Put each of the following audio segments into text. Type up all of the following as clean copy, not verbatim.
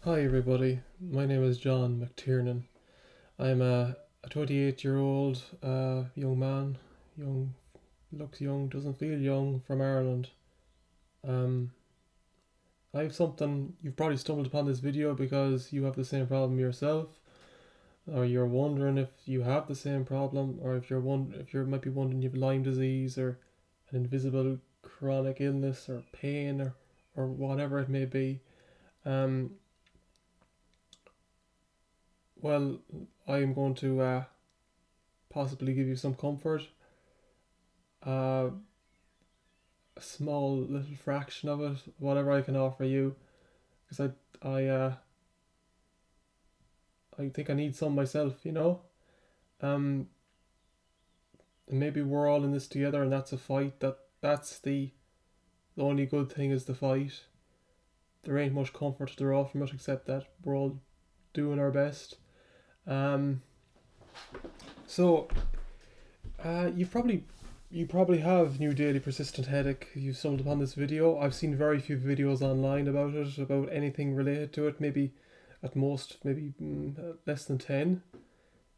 Hi everybody, my name is John McTiernan. I'm a 28-year-old young man, looks young, doesn't feel young, from Ireland. Um, I have something, you've probably stumbled upon this video because you have the same problem yourself, or you're wondering if you have the same problem, or if you might be wondering you have Lyme disease or an invisible chronic illness or pain or whatever it may be. Um, well, I'm going to possibly give you some comfort, uh, a small little fraction of it, whatever I can offer you, because I think I need some myself. Um, and maybe we're all in this together, and that's a fight. That's the only good thing is the fight. There ain't much comfort to draw from it except that we're all doing our best. Um, so you probably have new daily persistent headache. You stumbled upon this video. I've seen very few videos online about it, about anything related to it. Maybe at most, maybe less than 10,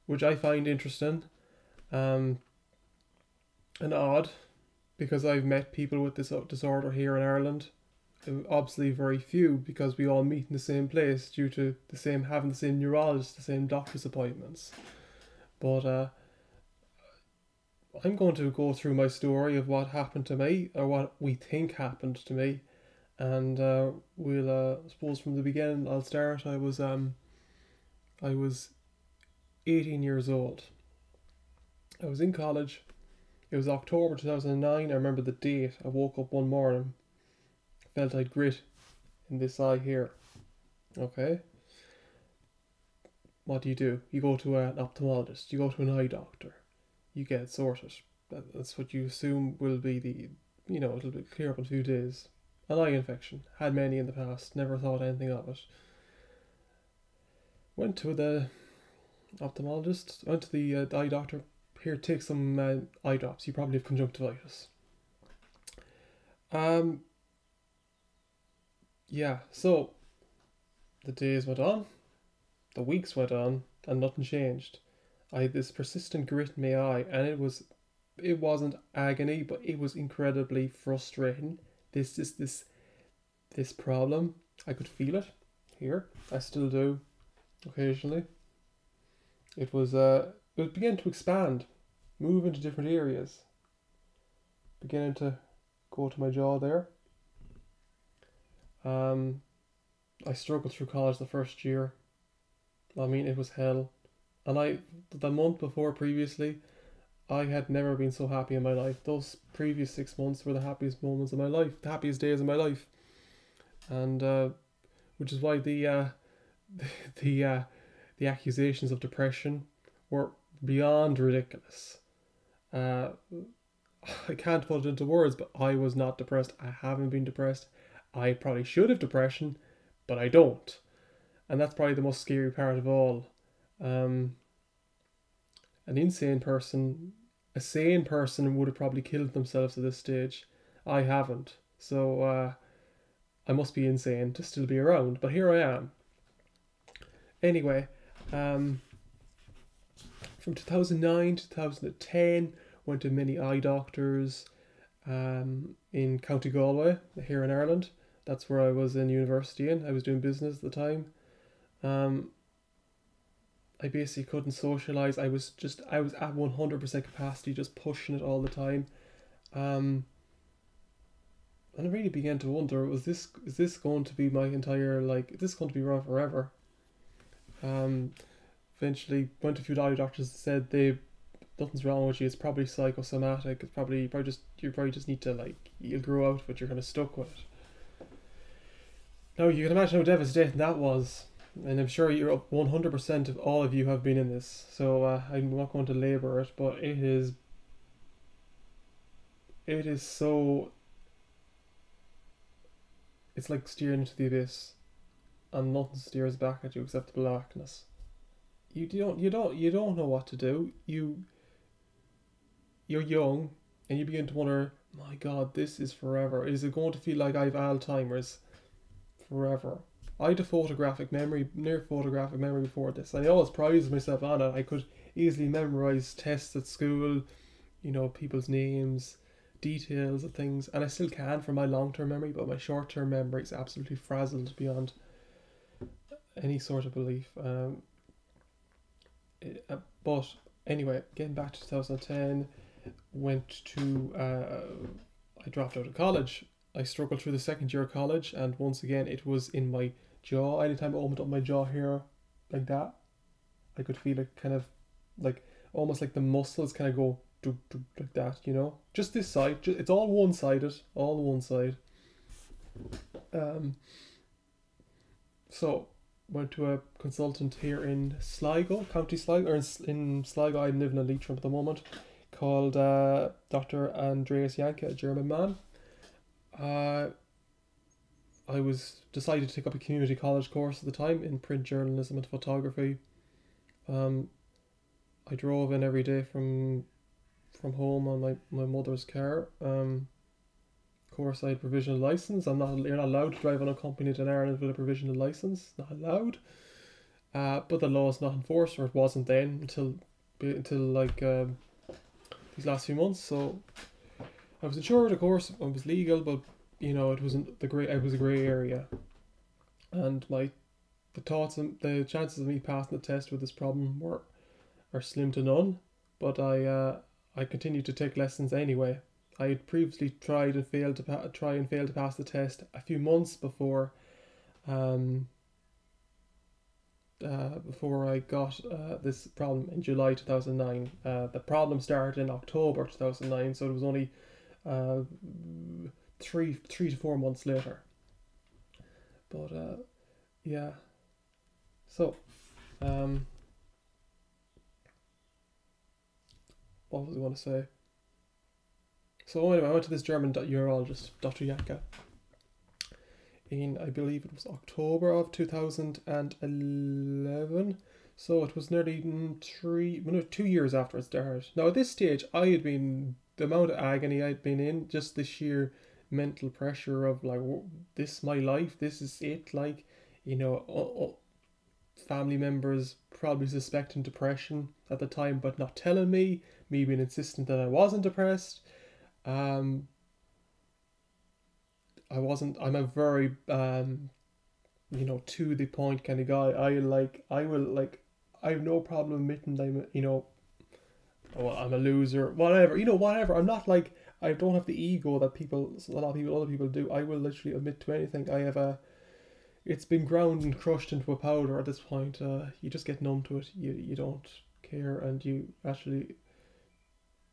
which I find interesting um, and odd because I've met people with this disorder here in Ireland. Obviously, very few because we all meet in the same place due to having the same neurologist, the same doctor's appointments. But I'm going to go through my story of what happened to me, or what we think happened to me, and we'll I suppose from the beginning I'll start. I was 18 years old. I was in college. It was October 2009. I remember the date. I woke up one morning, felt I'd grit in this eye here. Okay. What do? You go to an ophthalmologist. You go to an eye doctor. You get it sorted. That's what you assume will be it'll be clear up in a few days. An eye infection. Had many in the past. Never thought anything of it. Went to the ophthalmologist. Went to the eye doctor. Here, take some eye drops. You probably have conjunctivitis. Yeah. So the days went on. The weeks went on, and nothing changed. I had this persistent grit in my eye, and it wasn't agony, but it was incredibly frustrating. This problem, I could feel it here. I still do occasionally. It was beginning to expand, move into different areas, beginning to go to my jaw there. I struggled through college the first year. I mean, it was hell. And the month before previously, I had never been so happy in my life. Those previous 6 months were the happiest moments of my life, the happiest days of my life. And which is why the accusations of depression were beyond ridiculous. I can't put it into words, but I was not depressed. I haven't been depressed. I probably should have depression, but I don't. And that's probably the most scary part of all. An a sane person would have probably killed themselves at this stage. I haven't. So I must be insane to still be around. But here I am. Anyway, from 2009 to 2010, went to many eye doctors in County Galway, here in Ireland. That's where I was in university in. I was doing business at the time. I basically couldn't socialize. I was at 100% capacity, just pushing it all the time. And I really began to wonder, is this going to be my entire, is this going to be wrong forever? Eventually went to a few eye doctors that said nothing's wrong with you. It's probably psychosomatic. It's probably you probably just need to you'll grow out of it. You're kind of stuck with it. Now you can imagine how devastating that was. And I'm sure you're 100% of all of you have been in this, so I'm not going to labour it, but it is so, it's like steering into the abyss, and nothing steers back at you except the blackness. You don't know what to do. You're young, and you begin to wonder, my God, this is forever. Is it going to feel like I have Alzheimer's forever? I had a photographic memory, near photographic memory before this. I always prided myself on it. I could easily memorize tests at school, you know, people's names, details of things, and I still can for my long-term memory, but my short-term memory is absolutely frazzled beyond any sort of belief. But anyway, getting back to 2010, went to, I dropped out of college. I struggled through the second year of college, and once again, it was in my jaw. Anytime I opened up my jaw here, like that, I could feel it kind of like, almost like the muscles kind of go do, do, like that, you know? Just this side, it's all one-sided, all one side. So, went to a consultant here in Sligo, County Sligo, or in Sligo. I'm living in Leitrim at the moment, called Dr. Andreas Janke, a German man. I was decided to take up a community college course at the time in print journalism and photography. I drove in every day from home on my mother's car. Of course, I had provisional license. You're not allowed to drive unaccompanied in Ireland with a provisional license. Not allowed. But the law is not enforced, or it wasn't then until like these last few months. So I was insured, of course. I was legal, but you know, it wasn't it was a grey area, and the chances of me passing the test with this problem are slim to none. But I continued to take lessons anyway. I had previously tried and failed to pass the test a few months before I got this problem in July 2009. The problem started in October 2009, so it was only 3 to 4 months later. But yeah. So what was I going to say? So anyway, I went to this German urologist, Dr. Janke, in, I believe it was October of 2011. So it was nearly 2 years after it started. Now at this stage, the amount of agony I'd been in, just the sheer mental pressure of like, this is my life, this is it, like, you know, family members probably suspecting depression at the time, but not telling me being insistent that I wasn't depressed. I'm a very you know, to the point kind of guy. I have no problem admitting that I'm, you know, well, I'm a loser, whatever, you know, whatever. I'm not like, I don't have the ego that other people do. I will literally admit to anything. It's been ground and crushed into a powder at this point. You just get numb to it. You don't care, and you actually,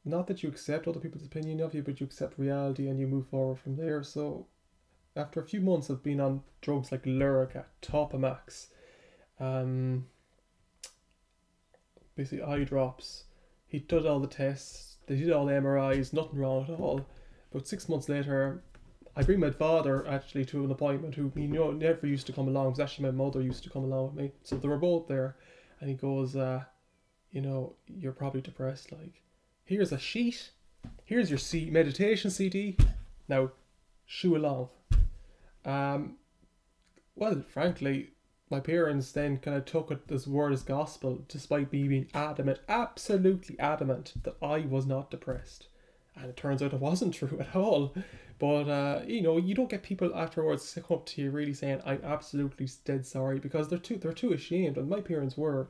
not that you accept other people's opinion of you, but you accept reality and you move forward from there. So after a few months of being on drugs like Lyrica, Topamax, basically eye drops, he did all the tests, they did all the MRIs, nothing wrong at all. About 6 months later, I bring my father actually to an appointment, who he never used to come along. It was actually my mother used to come along with me. So they were both there, and he goes, you know, you're probably depressed, like, here's a sheet, here's your meditation CD, now shoo along. Well, frankly, my parents then kind of took it as word as gospel, despite me being adamant, absolutely adamant, that I was not depressed. And it turns out it wasn't true at all. But you know, you don't get people afterwards come up to you really saying, I'm absolutely dead sorry, because they're too ashamed. And my parents were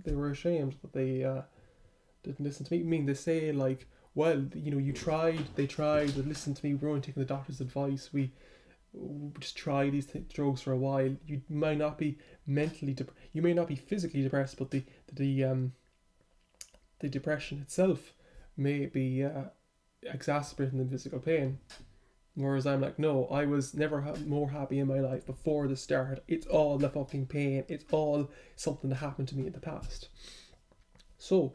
they were ashamed that they didn't listen to me. I mean, they say like, well, you know, they tried to listen to me, we weren't taking the doctor's advice, we just try these drugs for a while. You might not be you may not be physically depressed, but the depression itself may be exacerbating the physical pain. Whereas I'm like, no, I was never more happy in my life before this started. It's all the fucking pain. It's all something that happened to me in the past. So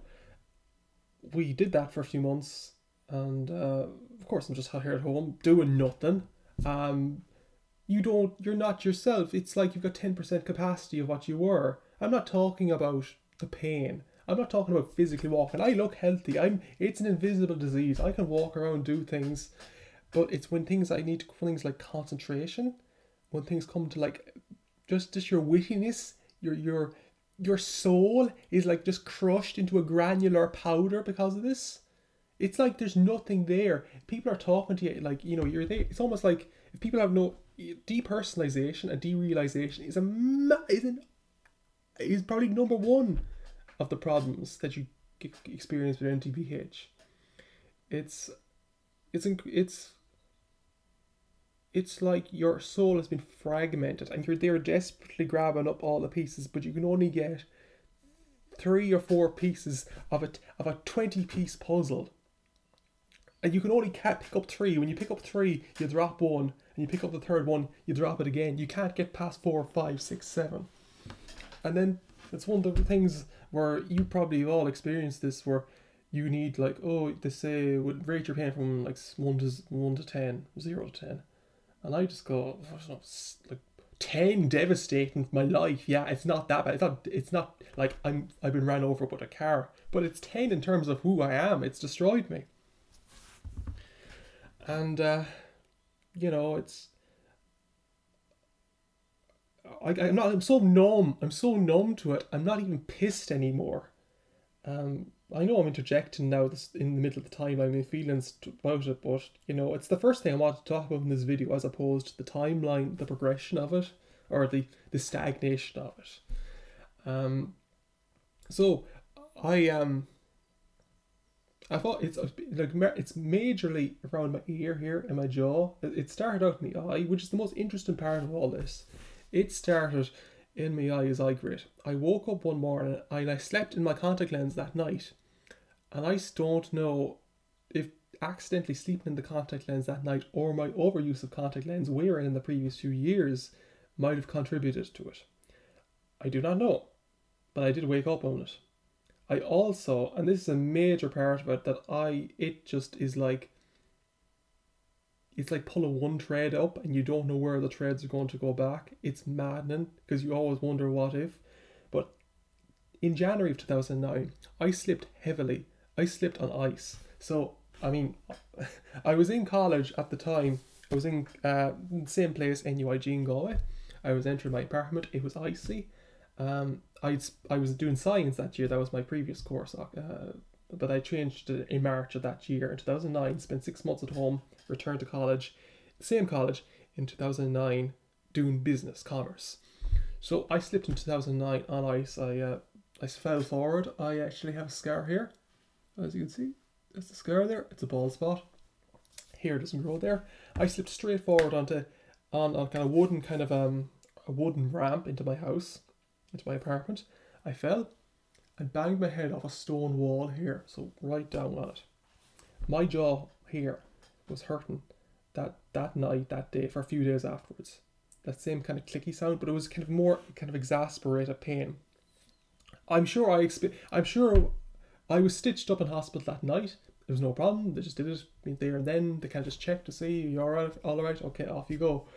we did that for a few months, and of course I'm just here at home doing nothing. You're not yourself. It's like you've got 10% capacity of what you were. I'm not talking about the pain. I'm not talking about physically walking. I look healthy. It's an invisible disease. I can walk around, do things, but it's when things like concentration, when things come to like just your wittiness, your soul is like just crushed into a granular powder because of this. It's like there's nothing there. People are talking to you like, you know, you're there. It's almost like if people have no depersonalization and derealization is probably number one of the problems that you experience with NDPH. It's like your soul has been fragmented and you're there desperately grabbing up all the pieces, but you can only get 3 or 4 pieces of a 20-piece puzzle. And you can only pick up 3. When you pick up 3, you drop 1, and you pick up the third one, you drop it again. You can't get past 4, 5, 6, 7. And then it's one of the things where you probably have all experienced this, where you need like, oh, they say would rate your pain from like 1 to 10, 0 to 10, and I just go, I don't know, like 10, devastating for my life. Yeah, it's not that bad. It's not like I've been ran over with a car, but it's 10 in terms of who I am. It's destroyed me. And you know, I'm so numb. I'm so numb to it. I'm not even pissed anymore. I know I'm interjecting now in the middle of the time I'm in feelings about it, but you know, it's the first thing I want to talk about in this video, as opposed to the timeline, the progression of it, or the stagnation of it. So I thought it's majorly around my ear here and my jaw. It started out in my eye, which is the most interesting part of all this. It started in my eye as eye grit. I woke up one morning and I slept in my contact lens that night. And I don't know if accidentally sleeping in the contact lens that night or my overuse of contact lens wearing in the previous few years might have contributed to it. I do not know, but I did wake up on it. I also, and this is a major part of it, it just is like, it's like pulling one thread up and you don't know where the threads are going to go back. It's maddening because you always wonder what if. But in January of 2009, I slipped heavily. I slipped on ice. So, I mean, I was in college at the time. I was in the same place, NUIG in Galway. I was entering my apartment. It was icy. I was doing science that year. That was my previous course. But I changed it in March of that year. In 2009, spent 6 months at home, returned to college, same college, in 2009, doing business, commerce. So I slipped in 2009 on ice. I fell forward. I actually have a scar here. As you can see, there's the scar there. It's a bald spot. Hair doesn't grow there. I slipped straight forward on kind of a wooden ramp into my house, into my apartment. I fell and banged my head off a stone wall here, so right down on it. My jaw here was hurting that night, that day, for a few days afterwards. That same kind of clicky sound, but it was kind of more kind of exasperated pain. I'm sure I was stitched up in hospital that night. There was no problem. They just did it there and then. They kind of just checked to see, you're all right, okay, off you go.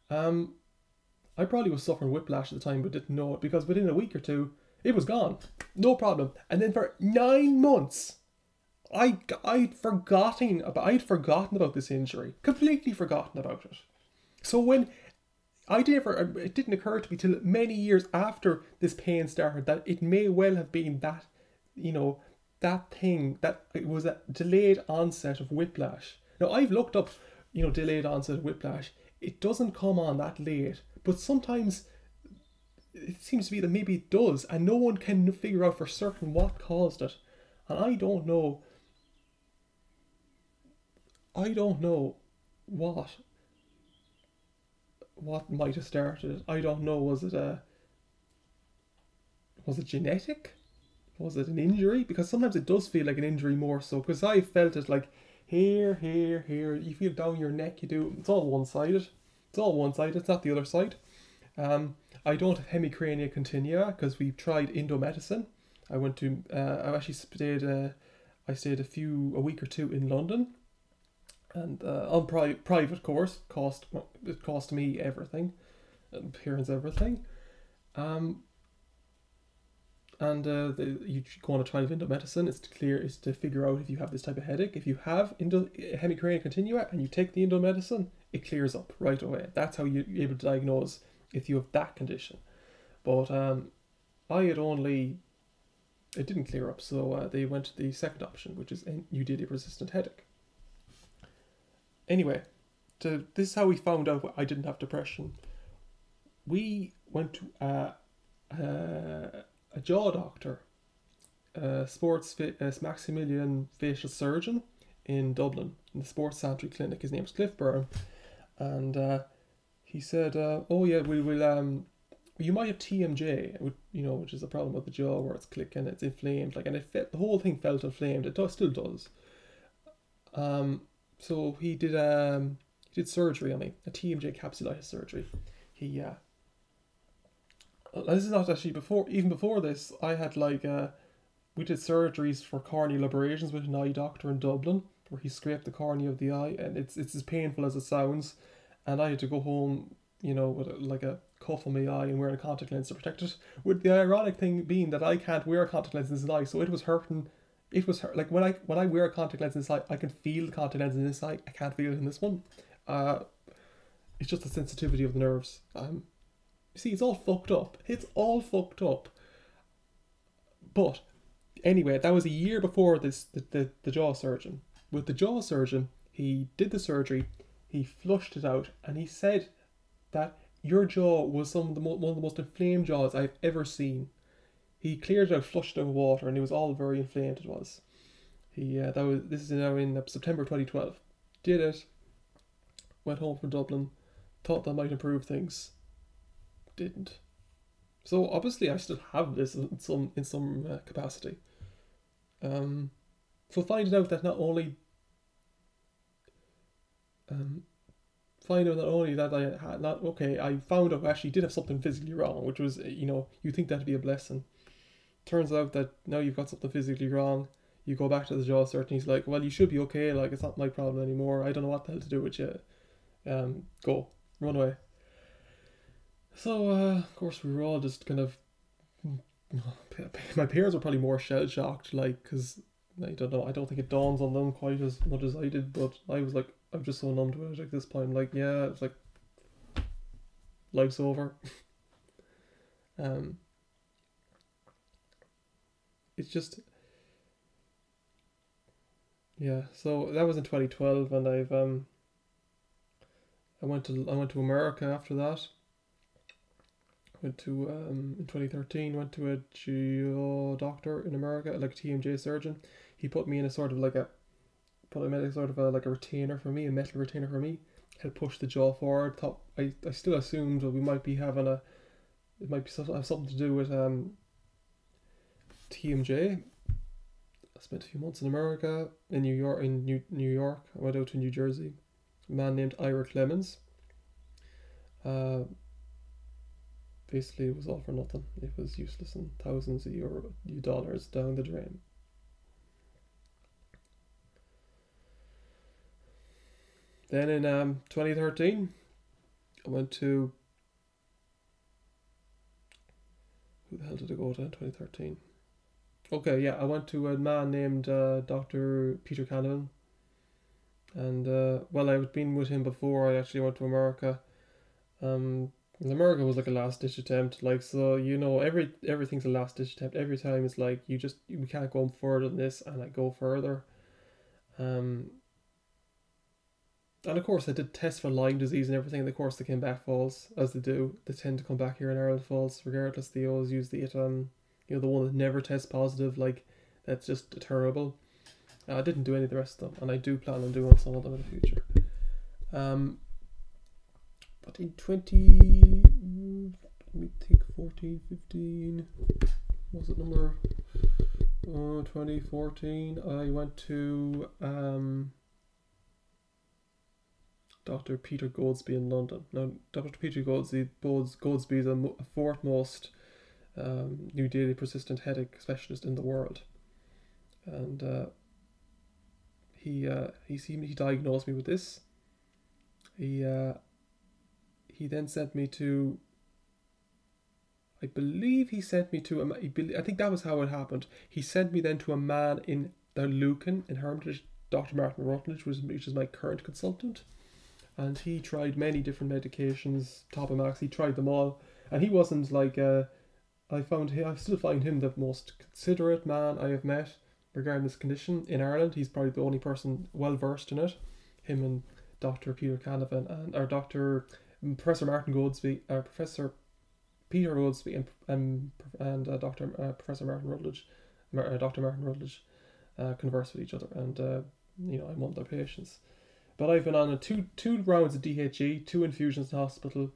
I probably was suffering whiplash at the time, but didn't know it, because within a week or two, it was gone. No problem. And then for 9 months, I'd forgotten about this injury. Completely forgotten about it. So when it didn't occur to me till many years after this pain started that it may well have been that, you know, that thing, that it was a delayed onset of whiplash. Now I've looked up, you know, delayed onset of whiplash. It doesn't come on that late, but sometimes it seems to be that maybe it does, and no one can figure out for certain what caused it. And I don't know what might have started it. I don't know, was it genetic? Was it an injury? Because sometimes it does feel like an injury more so, because I felt it like here, you feel down your neck, you do. It's all one-sided. It's not the other side. I don't have hemicrania continua because we've tried endomedicine. I went to, I actually stayed a week or 2 in London, and on private course. It cost me everything, appearance, everything. You go on a trial of endomedicine. It's to figure out if you have this type of headache. If you have hemicrania continua and you take the endomedicine, it clears up right away. That's how you're able to diagnose if you have that condition. But I had only, it didn't clear up, so they went to the second option, which is NDPH Headache. Anyway, this is how we found out I didn't have depression. We went to a jaw doctor, Maximilian facial surgeon in Dublin, in the Sports Sanctuary Clinic. His name's Cliff Byrne, and he said, "Oh yeah, we will. You might have TMJ, which is a problem with the jaw where it's clicking, it's inflamed, and the whole thing felt inflamed. It still does. So he did surgery on me, a TMJ capsulitis surgery. This is not actually before this. I had we did surgeries for corneal abrasions with an eye doctor in Dublin, where he scraped the cornea of the eye, and it's as painful as it sounds. And I had to go home, with a cuff on my eye and wearing a contact lens to protect it. With the ironic thing being that I can't wear contact lenses in this eye, so it was hurting. It was hurt. Like when I wear a contact lens in this eye, I can feel the contact lens in this eye. I can't feel it in this one. It's just the sensitivity of the nerves. You see, it's all fucked up. It's all fucked up. But anyway, that was a year before the jaw surgeon. With the jaw surgeon, he did the surgery, he flushed it out, and he said that your jaw was one of the most inflamed jaws I've ever seen. He cleared it out, flushed it out with water, and it was all very inflamed. It was. This is now in September 2012. Did it. Went home from Dublin. Thought that might improve things. Didn't. So obviously I still have this in some capacity. So finding out that not only that I had I found out I actually did have something physically wrong, which was you think that'd be a blessing. Turns out that now you've got something physically wrong. You go back to the jaw surgeon. He's like, well, you should be okay. Like, it's not my problem anymore. I don't know what the hell to do with you. Go, run away. So of course we were all just kind of. My parents were probably more shell shocked, because I don't know. I don't think it dawns on them quite as much as I did. But I was like, I'm just so numb to it at this point. I'm like, yeah, it's like life's over. It's just, yeah. So that was in 2012, and I went to America after that. Went to in 2013. Went to a jaw doctor in America, like a TMJ surgeon. He put me in a sort of a retainer for me, a metal retainer for me. Had pushed the jaw forward. Thought I still assumed that we might be having it might have something to do with TMJ. I spent a few months in America, in New York. I went out to New Jersey. A man named Ira Clemens. Basically, it was all for nothing. It was useless, and thousands of dollars down the drain. Then in 2013, I went to. Who the hell did I go to in 2013? Okay, yeah, I went to a man named Dr. Peter Canavan. And, I've been with him before I actually went to America. America was like a last-ditch attempt. Everything's a last-ditch attempt. Every time it's like, we can't go further than this, and I go further. And of course, I did tests for Lyme disease and everything, and of course they came back false, as they do. They tend to come back here in Ireland false, regardless. They always use the one that never tests positive, that's just terrible. I didn't do any of the rest of them, and I do plan on doing some of them in the future. But in 14, 15, was it number 2014, I went to Dr. Peter Goldsby in London. Now, Dr. Peter Goldsby is a fourth most New Daily persistent headache specialist in the world, and he diagnosed me with this. He then sent me to. I believe he sent me to. I think that was how it happened. He sent me then to a man in the Lucan in Hermitage, Dr. Martin Rutledge, which is my current consultant. and he tried many different medications, Topamax. He tried them all, and he wasn't like I still find him the most considerate man I have met regarding this condition in Ireland. He's probably the only person well versed in it. Him and Dr. Peter Canavan and or Dr. Professor Martin Goldsby, Professor Peter Goldsby, and Dr. Professor Martin Rutledge, Dr. Martin Rutledge, converse with each other, and I'm one of their patients. But I've been on a two rounds of DHE, 2 infusions in hospital,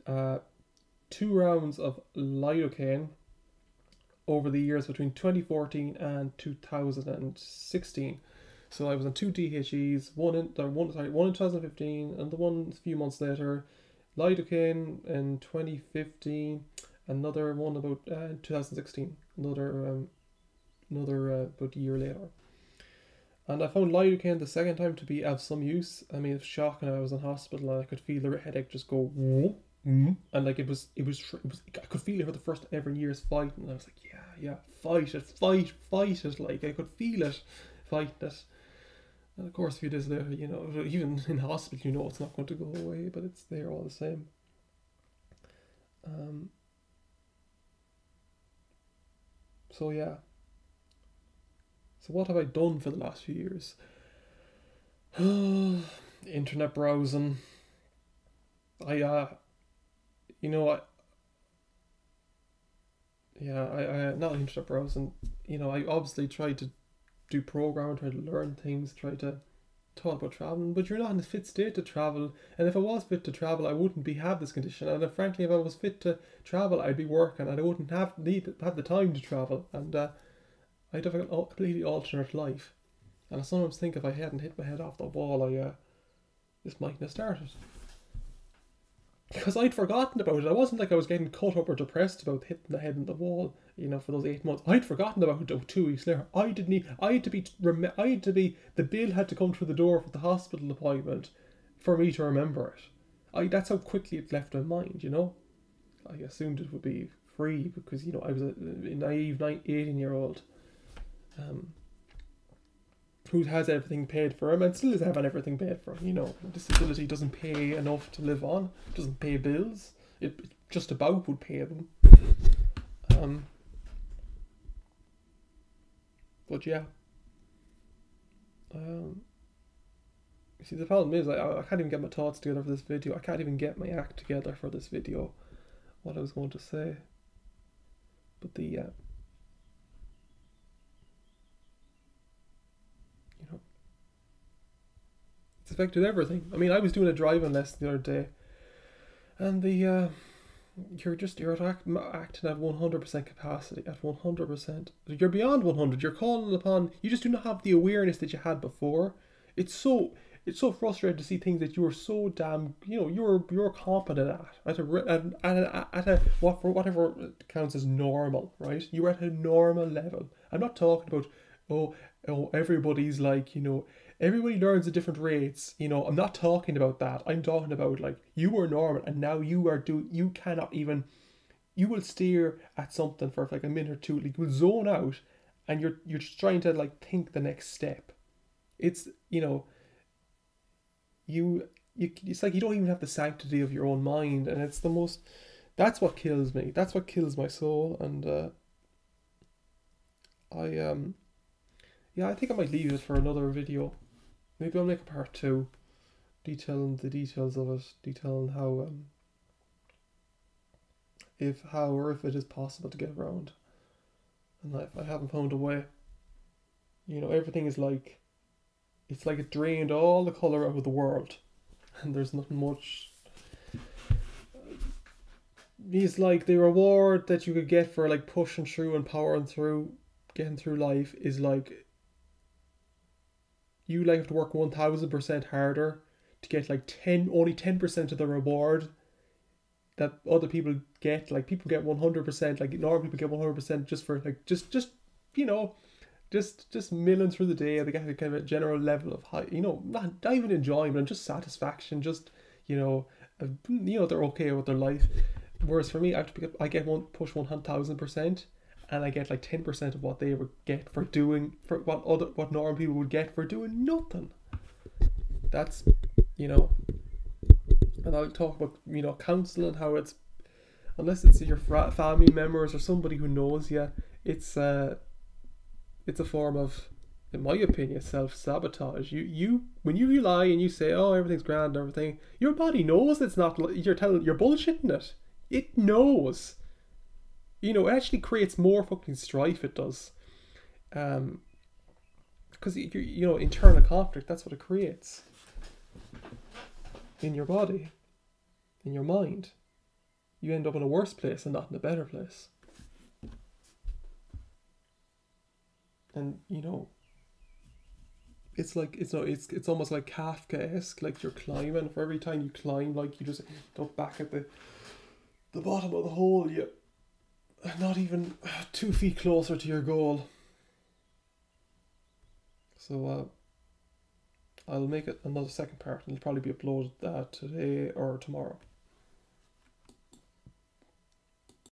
2 rounds of lidocaine over the years between 2014 and 2016. So I was on 2 DHEs, one in 2015 and the one a few months later, lidocaine in 2015, another one about 2016, another about a year later. And I found lidocaine the second time to be of some use. I mean, it was shocking. I was in hospital and I could feel the headache just go whoop. And like it was I could feel it for the first ever in years fighting, and I was like, yeah, fight it, like I could feel it, fighting it. And of course a few days later, even in hospital, it's not going to go away, but it's there all the same. So yeah. So what have I done for the last few years? Internet browsing. I not internet browsing. I obviously tried to do programming, try to learn things, try to talk about traveling, but you're not in a fit state to travel. And if I was fit to travel, I wouldn't have this condition. And frankly, if I was fit to travel, I'd be working, and I wouldn't have the time to travel, and I'd have a completely alternate life. And I sometimes think if I hadn't hit my head off the wall, this mightn't have started. Because I'd forgotten about it. I wasn't like I was getting cut up or depressed about hitting the head on the wall, for those 8 months. I'd forgotten about it 2 weeks later. The bill had to come through the door for the hospital appointment for me to remember it. That's how quickly it left my mind, I assumed it would be free because, I was a naive 18-year-old who has everything paid for him and still is having everything paid for him. Disability doesn't pay enough to live on. It doesn't pay bills. It just about would pay them. But yeah. You see, the problem is I can't even get my thoughts together for this video. I can't even get my act together for this video. What I was going to say. But it's affected everything. I mean, I was doing a driving lesson the other day, and you're acting at 100% capacity, at 100%. You're beyond 100. You're calling upon. You just do not have the awareness that you had before. It's so frustrating to see things that you were so damn, you're competent at whatever counts as normal, right? You're at a normal level. I'm not talking about everybody's like, everybody learns at different rates. I'm not talking about that. I'm talking about like you were normal and now you will stare at something for like a minute or two, like you will zone out, and you're just trying to like think the next step. It's it's like you don't even have the sanctity of your own mind, and that's what kills me. That's what kills my soul. And I think I might leave it for another video. Maybe I'll make a part 2, detailing the details of it, detailing how if it is possible to get around. And if I haven't found a way, everything is like, it's like it drained all the colour out of the world, and there's nothing much. It's like the reward that you could get for like pushing through and powering through, getting through life is like, you like have to work 1000% harder to get like only 10% of the reward that other people get. Like people get 100%, like normal people get 100% just for like just milling through the day. They get a kind of a general level of high, not even enjoyment, just satisfaction, just they're okay with their life. Whereas for me, I get push 1000%. And I get like 10% of what they would get for what normal people would get for doing nothing. That's And I'll talk about, you know, counselling, how it's, unless it's your family members or somebody who knows you, it's a form of, in my opinion, self-sabotage. You when you lie and you say, oh, everything's grand and everything, your body knows it's not. You're bullshitting it. It knows. You know, it actually creates more fucking strife. It does. Because you know, internal conflict. That's what it creates in your body, in your mind. You end up in a worse place and not in a better place. And you know, it's like it's almost like Kafkaesque. Like you're climbing. For every time you climb, like you just look back at the bottom of the hole. You not even 2 feet closer to your goal. So I'll make it another second part, and it'll probably be uploaded today or tomorrow.